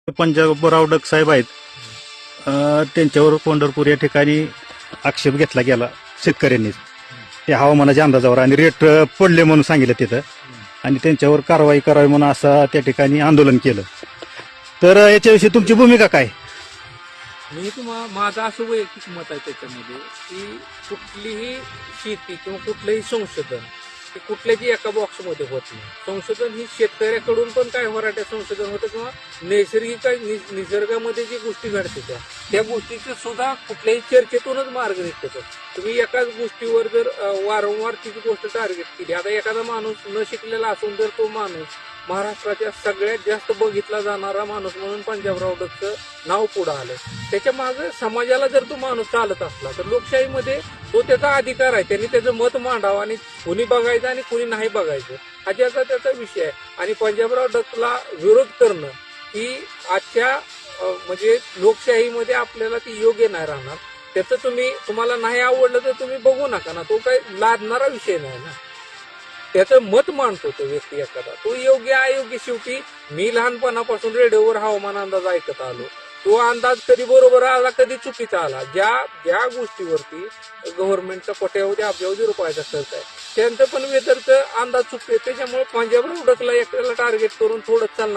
Panjabrao duck साहेब आहेत. त्यांच्यावर पंढरपूर या ठिकाणी आक्षेप घेतला गेला शेतकऱ्यांनीच त्या हवामानाच्या अंदाजावर आणि रेट पडले म्हणून सांगितलं तिथं आणि त्यांच्यावर कारवाई करावी म्हणून असं त्या ठिकाणी आंदोलन केलं. तर याच्याविषयी तुमची भूमिका काय? मी माझं असं वैयक्तिक मत आहे त्याच्यामध्ये की कुठलीही शेती किंवा कुठलंही संशोधन हे कुठल्याही एका बॉक्समध्ये होत नाही. संशोधन ही शेतकऱ्याकडून पण काय वराट्या संशोधन होतं किंवा नैसर्गिक निसर्गामध्ये जी गोष्टी घडते त्या गोष्टीचं सुद्धा कुठल्याही चर्चेतूनच मार्ग निघतो. तुम्ही एकाच गोष्टीवर जर वारंवार तिची गोष्ट टार्गेट केली, आता एखादा माणूस न शिकलेला असून जर तो माणूस महाराष्ट्राच्या सगळ्यात जास्त बघितला जाणारा माणूस म्हणून पंजाबराव डकचं नाव पुढं आलं, त्याच्या मागे समाजाला जर तो माणूस चालत असला तर लोकशाहीमध्ये तो त्याचा अधिकार आहे, त्यांनी त्याचं मत मांडावं आणि कुणी बघायचं आणि कुणी नाही बघायचं हा ज्याचा त्याचा विषय आहे. आणि पंजाबराव डकला विरोध करणं ही आजच्या म्हणजे लोकशाहीमध्ये आपल्याला ती योग्य नाही राहणार. त्याचं तुम्हाला नाही आवडलं तर तुम्ही बघू नका ना, तो काही लादणारा विषय नाही ना, त्याचं मत मांडतो तो व्यक्ती एखादा, तो योग्य अयोग्य. शेवटी मी लहानपणापासून रेडिओवर हवामान अंदाज ऐकत आलो, तो अंदाज कधी बरोबर आला कधी चुकीचा आला. ज्या गोष्टीवरती गव्हर्नमेंटचा कोट्यावधी अब्जावधी रुपयाचा खर्च आहे त्यांचं पण वेदरचं अंदाज चुकते. त्याच्यामुळे पंजाबराव डकला एकट्याला टार्गेट करून थोडं चालणार